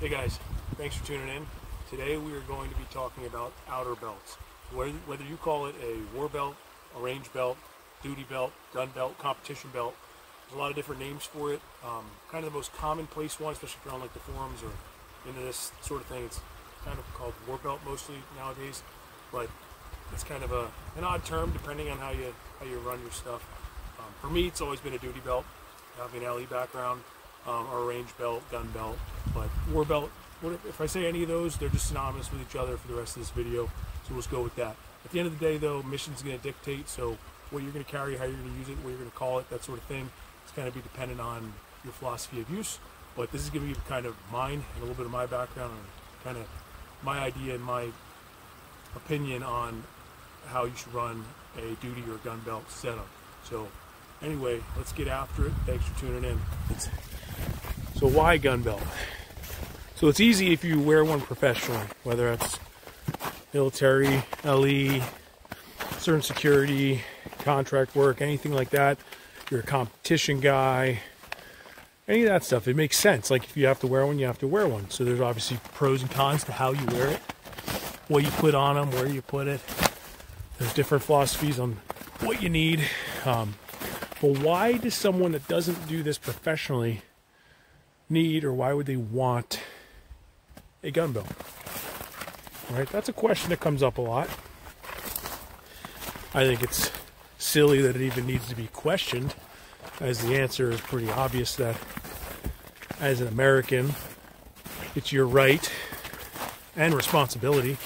Hey guys, thanks for tuning in. Today we are going to be talking about outer belts. Whether you call it a war belt, a range belt, duty belt, gun belt, competition belt, there's a lot of different names for it. Kind of the most commonplace one, especially if you're on like the forums or into this sort of thing, it's kind of called war belt mostly nowadays. But it's kind of an odd term depending on how you run your stuff. For me, it's always been a duty belt. I have an LE background. Or a range belt, gun belt, but war belt, if I say any of those, they're just synonymous with each other for the rest of this video, so let's go with that. At the end of the day though, mission's going to dictate, so what you're going to carry, how you're going to use it, what you're going to call it, that sort of thing, it's going to be dependent on your philosophy of use. But this is going to be kind of mine and a little bit of my background and kind of my idea and my opinion on how you should run a duty or gun belt setup. So anyway, let's get after it. Thanks for tuning in. So why gun belt? So it's easy if you wear one professionally, whether it's military, LE, certain security, contract work, anything like that. You're a competition guy, any of that stuff. It makes sense. Like if you have to wear one, you have to wear one. So there's obviously pros and cons to how you wear it, what you put on them, where you put it. There's different philosophies on what you need. But why does someone that doesn't do this professionally need, or why would they want a gun belt? All right, that's a question that comes up a lot. I think it's silly that it even needs to be questioned, as the answer is pretty obvious that as an American, it's your right and responsibility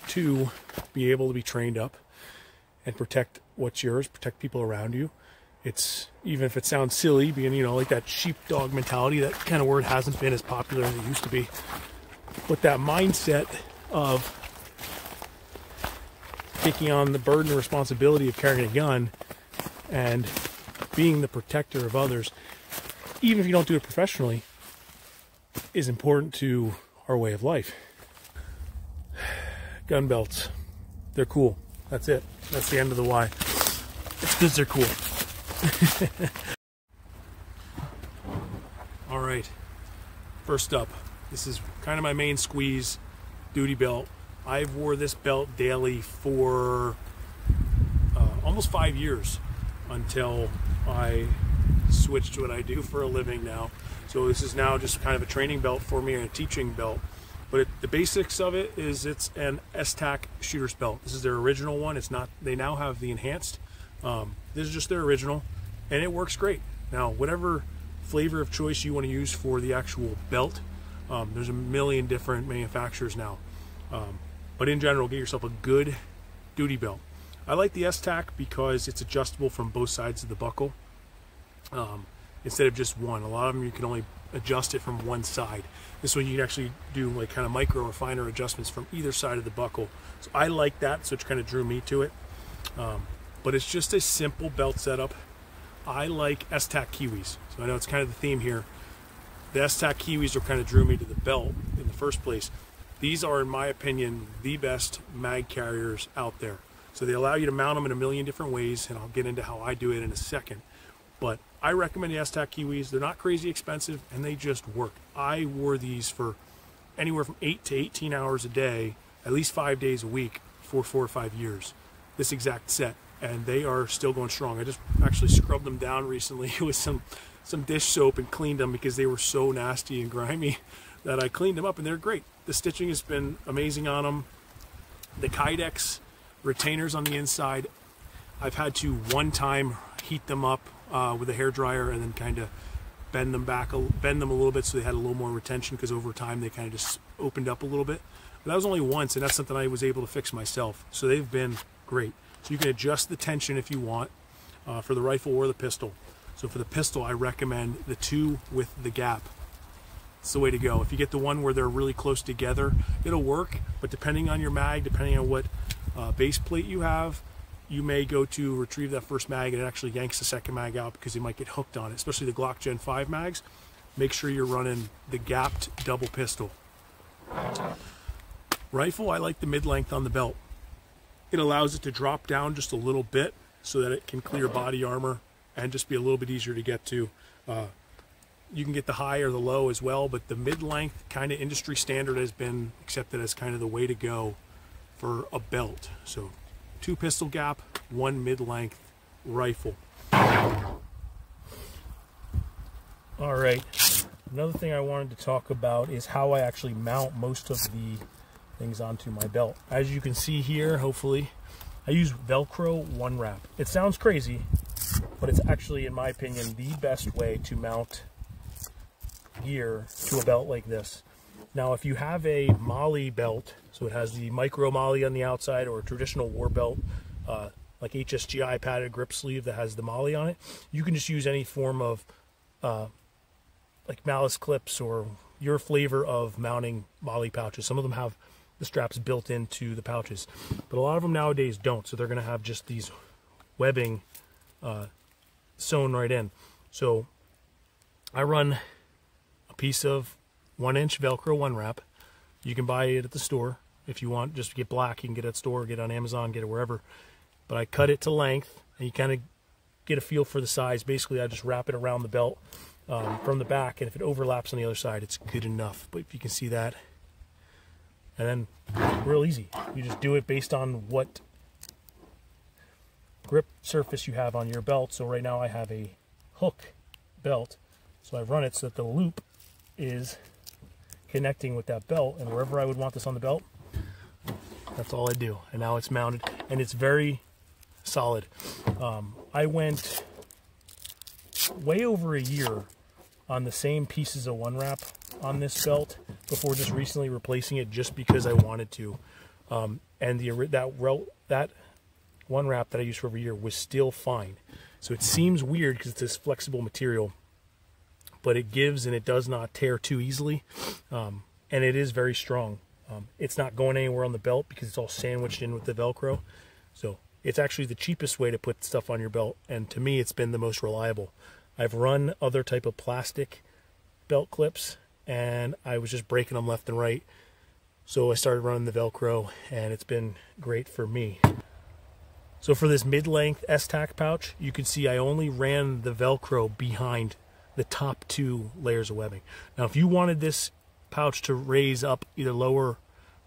to be able to be trained up and protect what's yours, protect people around you. It's, even if it sounds silly, being, you know, like that sheepdog mentality, that kind of word hasn't been as popular as it used to be. But that mindset of taking on the burden and responsibility of carrying a gun and being the protector of others, even if you don't do it professionally, is important to our way of life. Gun belts, they're cool. That's it. That's the end of the why. It's because they're cool. All right, first up, this is kind of my main squeeze, duty belt. I've wore this belt daily for almost 5 years until I switched to what I do for a living now. So this is now just kind of a training belt for me and a teaching belt. But the basics of it is it's an STAC shooter's belt. This is their original one. It's not, they now have the enhanced. This is just their original, and it works great. Now, whatever flavor of choice you want to use for the actual belt, there's a million different manufacturers now. But in general, get yourself a good duty belt. I like the STAC because it's adjustable from both sides of the buckle instead of just one. A lot of them you can only adjust it from one side. This one you can actually do like kind of micro or finer adjustments from either side of the buckle. So I like that, so it kind of drew me to it. But it's just a simple belt setup. I like STAC Kiwis. So I know it's kind of the theme here. The STAC Kiwis are kind of drew me to the belt in the first place. These are, in my opinion, the best mag carriers out there. So they allow you to mount them in a million different ways, and I'll get into how I do it in a second. But I recommend the STAC Kiwis. They're not crazy expensive, and they just work. I wore these for anywhere from 8 to 18 hours a day, at least 5 days a week, for 4 or 5 years. This exact set. And they are still going strong. I just actually scrubbed them down recently with some dish soap and cleaned them because they were so nasty and grimy that I cleaned them up, and they're great. The stitching has been amazing on them. The Kydex retainers on the inside, I've had to one time heat them up with a hairdryer and then kind of bend them a little bit so they had a little more retention, because over time they kind of just opened up a little bit. But that was only once, and that's something I was able to fix myself. So they've been great. So you can adjust the tension if you want for the rifle or the pistol. So for the pistol, I recommend the 2 with the gap. It's the way to go. If you get the one where they're really close together, it'll work. But depending on your mag, depending on what base plate you have, you may go to retrieve that first mag and it actually yanks the second mag out because you might get hooked on it. Especially the Glock Gen 5 mags. Make sure you're running the gapped double pistol. Rifle, I like the mid-length on the belt. It allows it to drop down just a little bit so that it can clear body armor and just be a little bit easier to get to. You can get the high or the low as well, but the mid-length kind of industry standard has been accepted as kind of the way to go for a belt. So 2 pistol gap, 1 mid-length rifle. All right, another thing I wanted to talk about is how I actually mount most of the things onto my belt. As you can see here, hopefully, I use Velcro one wrap. It sounds crazy, but it's actually, in my opinion, the best way to mount gear to a belt like this. Now, if you have a MOLLE belt, so it has the micro MOLLE on the outside, or a traditional war belt, like HSGI padded grip sleeve that has the MOLLE on it, you can just use any form of like malice clips or your flavor of mounting MOLLE pouches. Some of them have the straps built into the pouches, but a lot of them nowadays don't, so they're going to have just these webbing sewn right in. So I run a piece of 1-inch Velcro one wrap. You can buy it at the store if you want. Just get black, you can get it at the store, get it on Amazon, get it wherever. But I cut it to length, and you kind of get a feel for the size. Basically, I just wrap it around the belt from the back, and if it overlaps on the other side, it's good enough. But if you can see that, and then real easy. You just do it based on what grip surface you have on your belt. So right now I have a hook belt, so I run it so that the loop is connecting with that belt, and wherever I would want this on the belt, that's all I do. And now it's mounted, and it's very solid. I went way over a year on the same pieces of one wrap on this belt before just recently replacing it, just because I wanted to. And that one wrap that I used for over a year was still fine. So it seems weird because it's this flexible material, but it gives and it does not tear too easily, and it is very strong. It's not going anywhere on the belt because it's all sandwiched in with the Velcro. So it's actually the cheapest way to put stuff on your belt, and to me it's been the most reliable. I've run other type of plastic belt clips, and I was just breaking them left and right. So I started running the Velcro, and it's been great for me. So for this mid-length S-Tac pouch, you can see I only ran the Velcro behind the top 2 layers of webbing. Now, if you wanted this pouch to raise up either lower,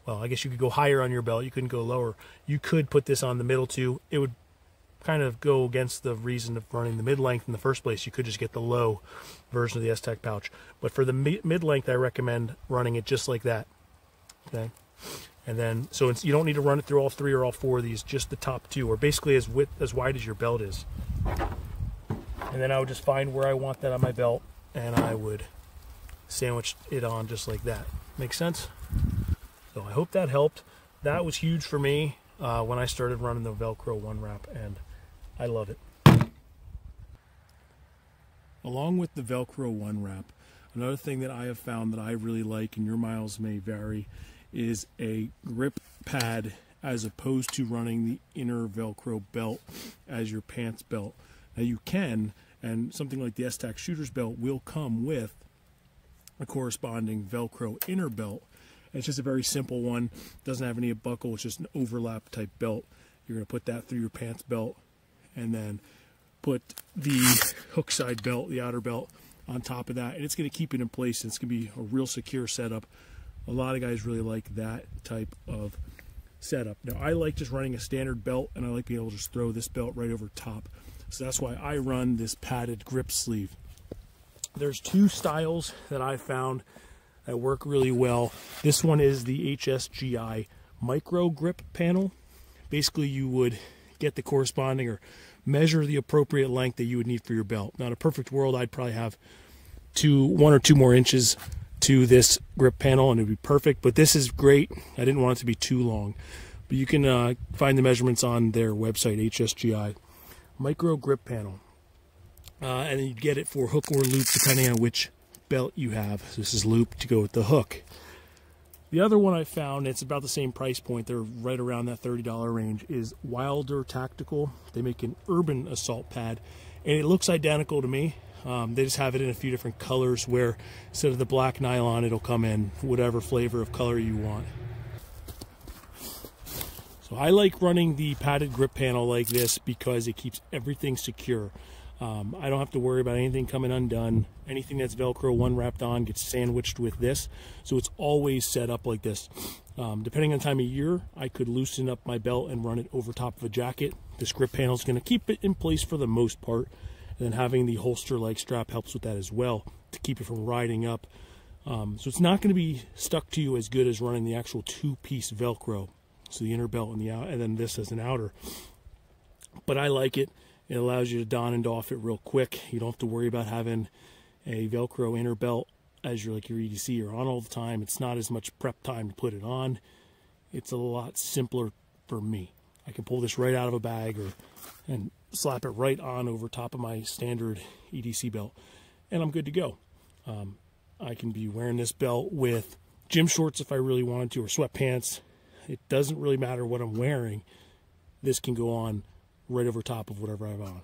well, I guess you could go higher on your belt, you couldn't go lower. You could put this on the middle 2. It would kind of go against the reason of running the mid-length in the first place. You could just get the low version of the S-Tac pouch. But for the mid-length, I recommend running it just like that. Okay? And then, so you don't need to run it through all 3 or all 4 of these, just the top 2, or basically as wide as your belt is. And then I would just find where I want that on my belt, and I would sandwich it on just like that. Make sense? So I hope that helped. That was huge for me when I started running the Velcro one wrap, and I love it. Along with the Velcro one wrap, another thing that I have found that I really like, and your miles may vary, is a grip pad as opposed to running the inner Velcro belt as your pants belt. Now you can, and something like the S-Tac shooter's belt will come with a corresponding Velcro inner belt. And it's just a very simple one. Doesn't have any buckle. It's just an overlap type belt. You're going to put that through your pants belt, and then put the hook side belt, the outer belt, on top of that, and it's going to keep it in place, and it's going to be a real secure setup. A lot of guys really like that type of setup. Now, I like just running a standard belt, and I like being able to just throw this belt right over top. So that's why I run this padded grip sleeve. There's 2 styles that I found that work really well. This one is the HSGI micro grip panel. Basically, you would get the corresponding or measure the appropriate length that you would need for your belt. Now, in a perfect world, I'd probably have 1 or 2 more inches to this grip panel, and it'd be perfect. But this is great. I didn't want it to be too long. But you can find the measurements on their website, HSGI micro grip panel. And you get it for hook or loop, depending on which belt you have. So this is loop to go with the hook. The other one I found, it's about the same price point, they're right around that $30 range, is Wilder Tactical. They make an urban assault pad, and it looks identical to me. They just have it in a few different colors, where instead of the black nylon, it'll come in whatever flavor of color you want. So I like running the padded grip panel like this because it keeps everything secure. I don't have to worry about anything coming undone. Anything that's Velcro one wrapped on gets sandwiched with this. So it's always set up like this. Depending on time of year, I could loosen up my belt and run it over top of a jacket. This grip panel is going to keep it in place for the most part. And then having the holster-like strap helps with that as well to keep it from riding up. So it's not going to be stuck to you as good as running the actual two-piece Velcro. So the inner belt and the out, and then this as an outer. But I like it. It allows you to don and doff it real quick. You don't have to worry about having a Velcro inner belt as your EDC are on all the time. It's not as much prep time to put it on. It's a lot simpler for me. I can pull this right out of a bag and slap it right on over top of my standard EDC belt, and I'm good to go. I can be wearing this belt with gym shorts if I really wanted to, or sweatpants. It doesn't really matter what I'm wearing. This can go on right over top of whatever I have on.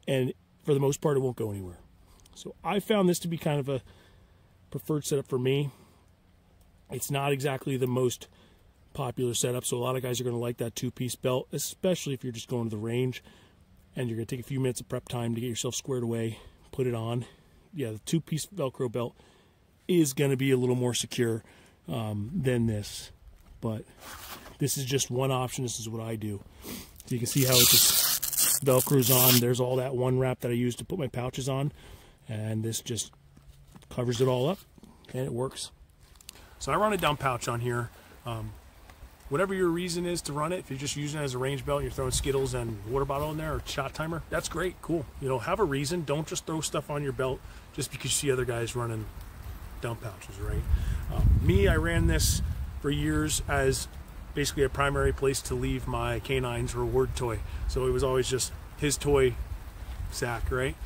And for the most part, it won't go anywhere. So I found this to be kind of a preferred setup for me. It's not exactly the most popular setup, so a lot of guys are going to like that two-piece belt, especially if you're just going to the range and you're going to take a few minutes of prep time to get yourself squared away, put it on. Yeah, the two-piece Velcro belt is going to be a little more secure than this, but this is just one option. This is what I do. So you can see how it just Velcros on. There's all that one wrap that I use to put my pouches on, and this just covers it all up, and it works. So I run a dump pouch on here. Whatever your reason is to run it, if you're just using it as a range belt and you're throwing Skittles and water bottle in there or shot timer, that's great, cool. You know, have a reason. Don't just throw stuff on your belt just because you see other guys running dump pouches, right? Me, I ran this for years as basically a primary place to leave my K9's reward toy. So it was always just his toy sack, right?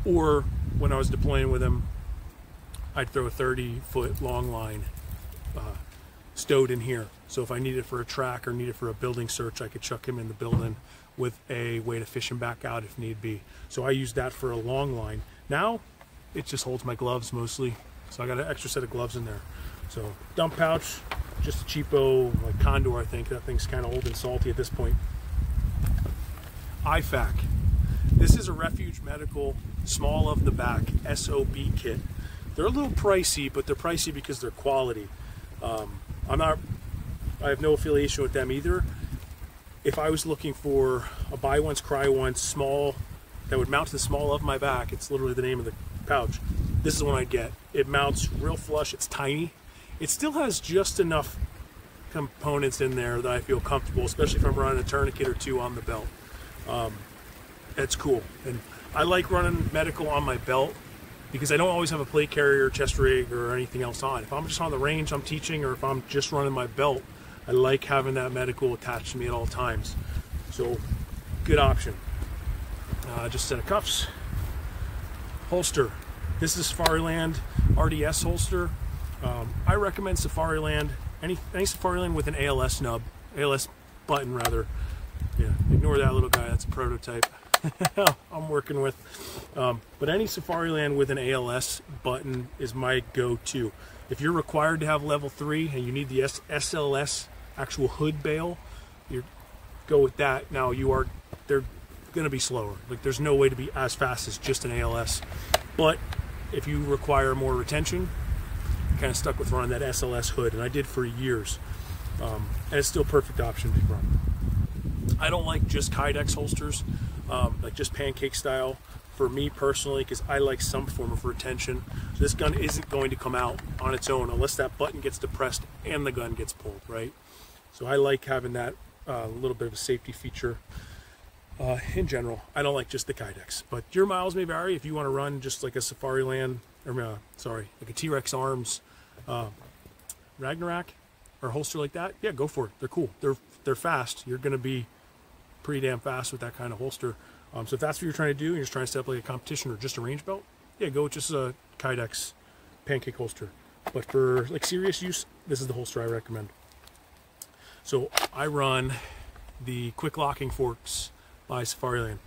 Or when I was deploying with him, I'd throw a 30-foot long line stowed in here. So if I need it for a track or need it for a building search, I could chuck him in the building with a way to fish him back out if need be. So I use that for a long line. Now, it just holds my gloves mostly. So I got an extra set of gloves in there. So dump pouch, just a cheapo like Condor, I think. That thing's kind of old and salty at this point. IFAK. This is a Refuge Medical small of the back SOB kit. They're a little pricey, but they're pricey because they're quality. I have no affiliation with them either. If I was looking for a buy once, cry once small that would mount to the small of my back, it's literally the name of the pouch, this is the one I'd get. It mounts real flush, it's tiny. It still has just enough components in there that I feel comfortable, especially if I'm running a tourniquet or two on the belt. It's cool. And I like running medical on my belt because I don't always have a plate carrier, chest rig, or anything else on. If I'm just on the range I'm teaching, or if I'm just running my belt, I like having that medical attached to me at all times. So, good option. Just a set of cuffs. Holster. This is Safariland RDS holster. I recommend Safariland, any Safariland with an ALS nub, ALS button rather. Yeah, ignore that little guy, that's a prototype I'm working with. But any Safariland with an ALS button is my go-to. If you're required to have level 3 and you need the SLS actual hood bail, you go with that. Now they're gonna be slower. Like there's no way to be as fast as just an ALS. But if you require more retention, I'm kind of stuck with running that SLS hood, and I did for years. And it's still a perfect option to run. I don't like just Kydex holsters, like just pancake style for me personally, because I like some form of retention. This gun isn't going to come out on its own unless that button gets depressed and the gun gets pulled, right? So I like having that little bit of a safety feature. In general, I don't like just the Kydex, but your miles may vary. If you want to run just like a Safariland, or like a T-Rex Arms Ragnarok or holster like that, yeah, go for it. They're cool. They're fast. You're going to be pretty damn fast with that kind of holster. So if that's what you're trying to do, and you're just trying to set up like a competition or just a range belt, yeah, go with just a Kydex pancake holster. But for like serious use, this is the holster I recommend. So I run the quick locking forks by Safariland.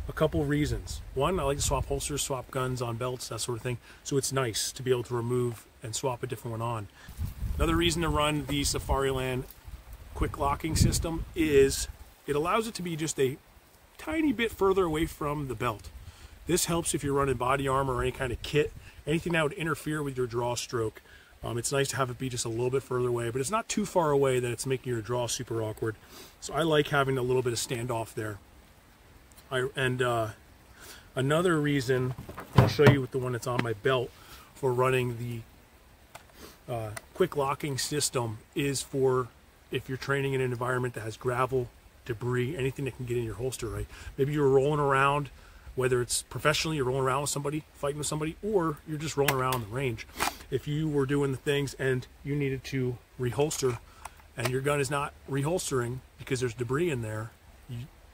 A couple reasons. One, I like to swap holsters, swap guns on belts, that sort of thing. So it's nice to be able to remove and swap a different one on. Another reason to run the Safariland quick locking system is it allows it to be just a tiny bit further away from the belt. This helps if you're running body armor or any kind of kit, anything that would interfere with your draw stroke. It's nice to have it be just a little bit further away, but it's not too far away that it's making your draw super awkward. So I like having a little bit of standoff there. Another reason, I'll show you with the one that's on my belt, for running the quick locking system is for if you're training in an environment that has gravel, debris, anything that can get in your holster, right? Maybe you're rolling around, whether it's professionally, you're rolling around with somebody, fighting with somebody, or you're just rolling around on the range. If you were doing the things and you needed to reholster and your gun is not reholstering because there's debris in there,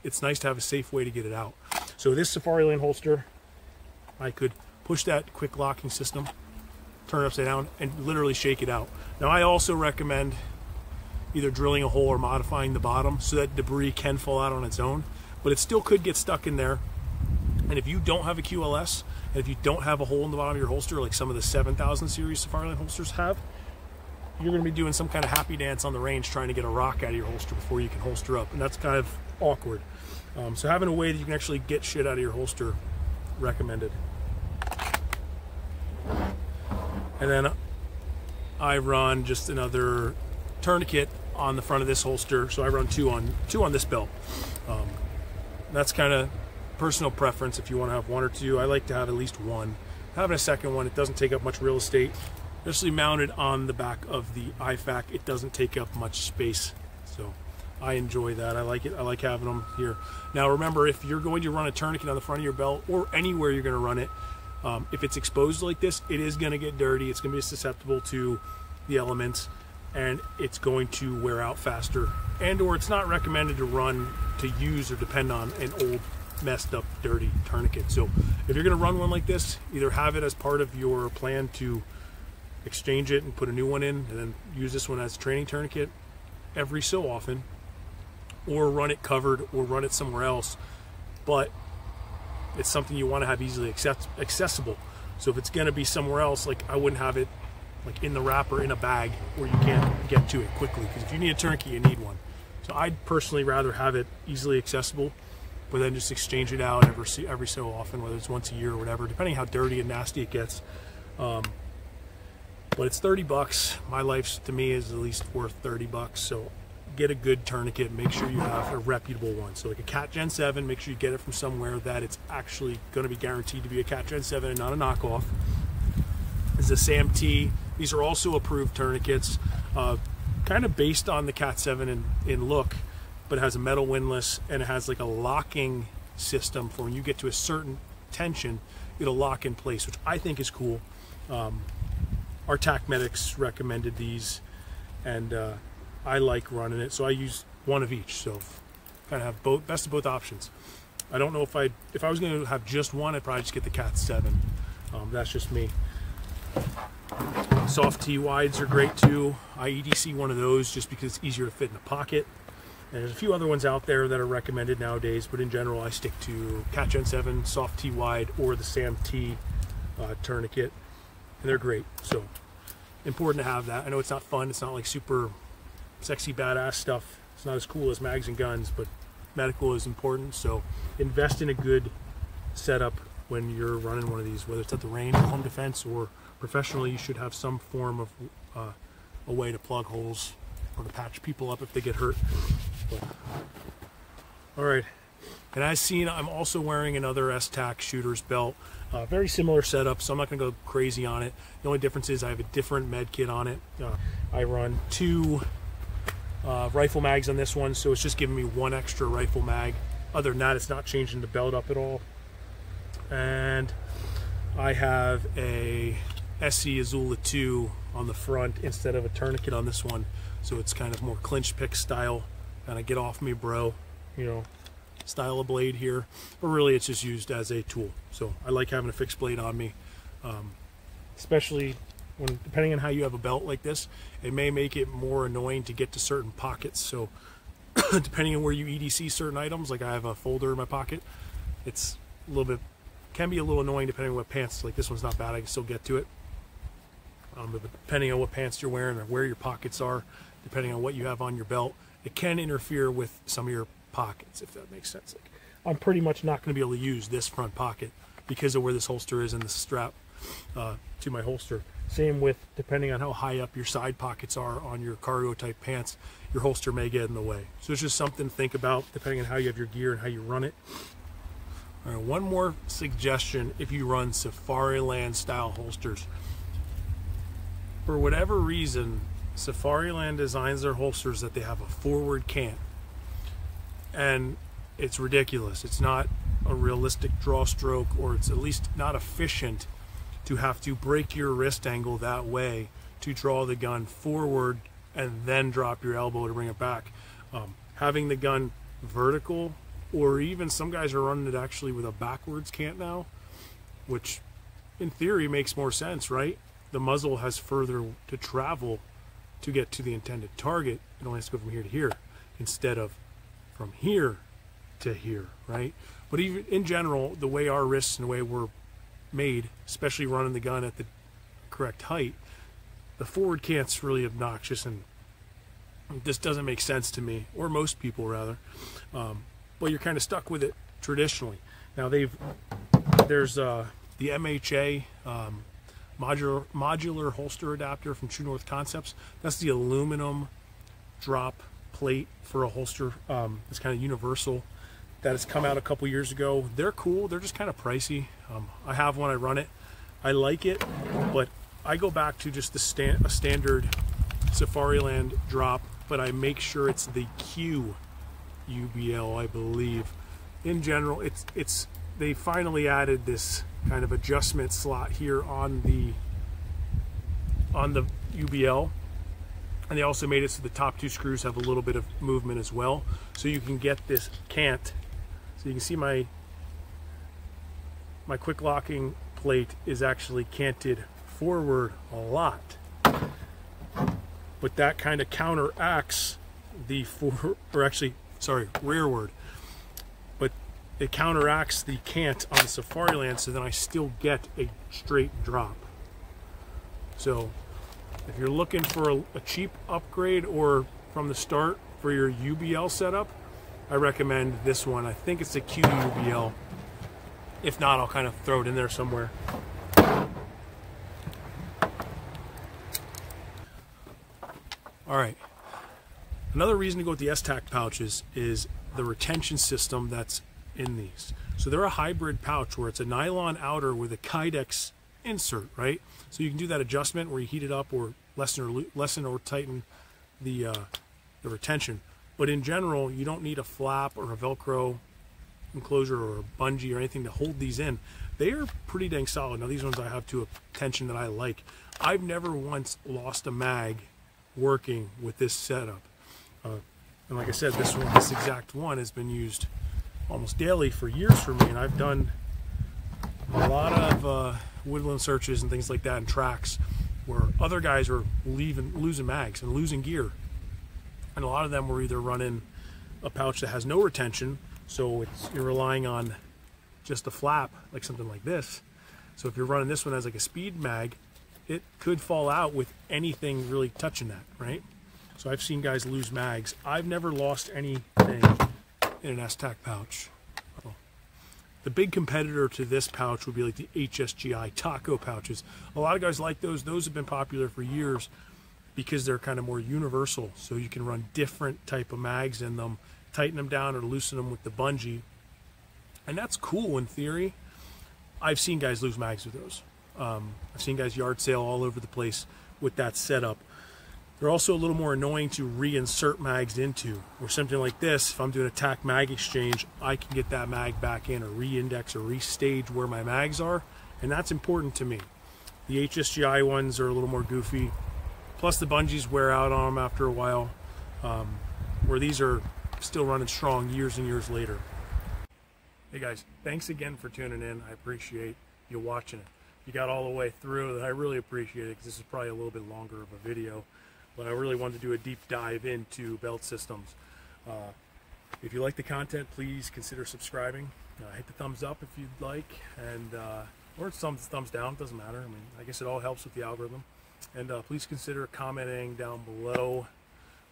it's nice to have a safe way to get it out. So this Safariland holster, I could push that quick locking system, turn it upside down, and literally shake it out. Now I also recommend either drilling a hole or modifying the bottom so that debris can fall out on its own, but it still could get stuck in there. And if you don't have a QLS, and if you don't have a hole in the bottom of your holster like some of the 7000 series Safariland holsters have, you're going to be doing some kind of happy dance on the range trying to get a rock out of your holster before you can holster up, and that's kind of awkward. So having a way that you can actually get shit out of your holster, recommended. And then I run just another tourniquet on the front of this holster, so I run two on this belt. That's kind of personal preference. If you want to have one or two, I like to have at least one. Having a second one, it doesn't take up much real estate. Especially mounted on the back of the IFAK, it doesn't take up much space. So I enjoy that. I like it. I like having them here. Now remember, if you're going to run a tourniquet on the front of your belt or anywhere you're going to run it, if it's exposed like this, it is going to get dirty. It's going to be susceptible to the elements, and it's going to wear out faster. And or it's not recommended to use or depend on an old, messed up, dirty tourniquet. So if you're going to run one like this, either have it as part of your plan to exchange it and put a new one in, and then use this one as a training tourniquet every so often, or run it covered or run it somewhere else. But it's something you want to have easily accessible. So if it's going to be somewhere else, like I wouldn't have it like in the wrapper in a bag where you can't get to it quickly, because if you need a tourniquet, you need one. So I'd personally rather have it easily accessible, but then just exchange it out every so often, whether it's once a year or whatever, depending how dirty and nasty it gets. But it's 30 bucks. My life to me is at least worth 30 bucks. So get a good tourniquet. Make sure you have a reputable one. So like a Cat Gen 7, make sure you get it from somewhere that it's actually going to be guaranteed to be a Cat Gen 7 and not a knockoff. This is a Sam T. These are also approved tourniquets, kind of based on the Cat 7 in look, but it has a metal windlass and it has like a locking system for when you get to a certain tension, it'll lock in place, which I think is cool. Our TAC Medics recommended these, and I like running it, so I use one of each. So kind of have both, best of both options. I don't know if I was going to have just one, I'd probably just get the Cat 7. That's just me. Soft T wides are great too. I EDC one of those just because it's easier to fit in a pocket. And there's a few other ones out there that are recommended nowadays, but in general I stick to Cat Gen 7, Soft T wide, or the Sam T tourniquet. And they're great, so important to have that. I know it's not fun, it's not like super sexy badass stuff, it's not as cool as mags and guns, but medical is important. So invest in a good setup when you're running one of these, whether it's at the range, home defense, or professionally. You should have some form of a way to plug holes or to patch people up if they get hurt. But, all right, and as seen, I'm also wearing another STAC shooter's belt. Very similar setup, so I'm not going to go crazy on it. The only difference is I have a different med kit on it. I run two rifle mags on this one, so it's just giving me one extra rifle mag. Other than that, it's not changing the belt up at all. And I have a SC Azula 2 on the front instead of a tourniquet on this one, so it's kind of more clinch pick style, kind of get off me bro, you know, style of blade here, but really it's just used as a tool. So I like having a fixed blade on me, especially when, depending on how you have a belt like this, it may make it more annoying to get to certain pockets. So depending on where you EDC certain items, like I have a folder in my pocket, it's a little bit, can be a little annoying depending on what pants. Like this one's not bad, I can still get to it. But depending on what pants you're wearing or where your pockets are, depending on what you have on your belt, it can interfere with some of your pockets, if that makes sense. Like, I'm pretty much not going to be able to use this front pocket because of where this holster is and the strap to my holster. Same with, depending on how high up your side pockets are on your cargo type pants, your holster may get in the way. So it's just something to think about depending on how you have your gear and how you run it. All right, one more suggestion if you run Safariland style holsters. For whatever reason, Safariland designs their holsters that they have a forward cant. And it's ridiculous. It's not a realistic draw stroke, or it's at least not efficient to have to break your wrist angle that way to draw the gun forward and then drop your elbow to bring it back. Having the gun vertical, or even some guys are running it actually with a backwards cant now, which in theory makes more sense, right? The muzzle has further to travel to get to the intended target. It only has to go from here to here instead of from here to here, right? But even in general, the way our wrists and the way we're made, especially running the gun at the correct height, the forward cant's really obnoxious, and this doesn't make sense to me, or most people rather. But you're kind of stuck with it traditionally. Now there's the MHA modular holster adapter from True North Concepts. That's the aluminum drop plate for a holster. It's kind of universal. That has come out a couple years ago. They're cool. They're just kind of pricey. I have one. I run it. I like it, but I go back to just a standard Safariland drop, but I make sure it's the Q UBL, I believe. In general, they finally added this kind of adjustment slot here on the UBL, and they also made it so the top two screws have a little bit of movement as well, so you can get this cant. So you can see my quick locking plate is actually canted forward a lot, but that kind of counteracts the rearward, but it counteracts the cant on the Safariland, so then I still get a straight drop. So if you're looking for a cheap upgrade, or from the start for your UBL setup, I recommend this one. I think it's a Q UBL. If not, I'll kind of throw it in there somewhere. All right. Another reason to go with the S-Tac pouches is the retention system that's in these. So they're a hybrid pouch where it's a nylon outer with a Kydex insert, right? So you can do that adjustment where you heat it up or lessen or tighten the retention. But in general, you don't need a flap or a Velcro enclosure or a bungee or anything to hold these in. They are pretty dang solid. Now these ones I have to a tension that I like. I've never once lost a mag working with this setup. And like I said, this exact one has been used almost daily for years for me, and I've done a lot of woodland searches and things like that in tracks where other guys are losing mags and losing gear. And a lot of them were either running a pouch that has no retention, so you're relying on just a flap, like something like this. So if you're running this one as like a speed mag, it could fall out with anything really touching that, right? So I've seen guys lose mags. I've never lost anything in an S-Tac pouch. The big competitor to this pouch would be like the HSGI taco pouches. A lot of guys like those. Those have been popular for years because they're kind of more universal. So you can run different type of mags in them, tighten them down or loosen them with the bungee. And that's cool in theory. I've seen guys lose mags with those. I've seen guys yard sale all over the place with that setup. They're also a little more annoying to reinsert mags into, or something like this. If I'm doing a TAC mag exchange, I can get that mag back in or re-index or restage where my mags are, and that's important to me. The HSGI ones are a little more goofy, plus the bungees wear out on them after a while, where these are still running strong years and years later. Hey guys, thanks again for tuning in. I appreciate you watching it. You got all the way through, and I really appreciate it because this is probably a little bit longer of a video. But I really wanted to do a deep dive into belt systems. If you like the content, please consider subscribing. Hit the thumbs up if you'd like, and or thumbs down, doesn't matter. I mean, I guess it all helps with the algorithm. And please consider commenting down below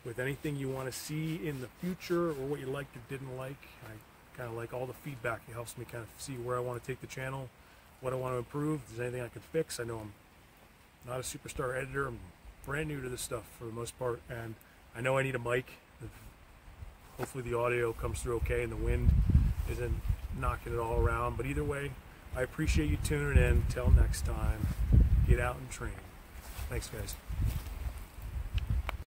with anything you want to see in the future, or what you liked or didn't like. I kind of like all the feedback. It helps me kind of see where I want to take the channel what I want to improve, if there's anything I can fix. I know I'm not a superstar editor. I'm brand new to this stuff for the most part, and I know I need a mic. Hopefully the audio comes through okay and the wind isn't knocking it all around. But either way, I appreciate you tuning in. Till next time, get out and train. Thanks, guys.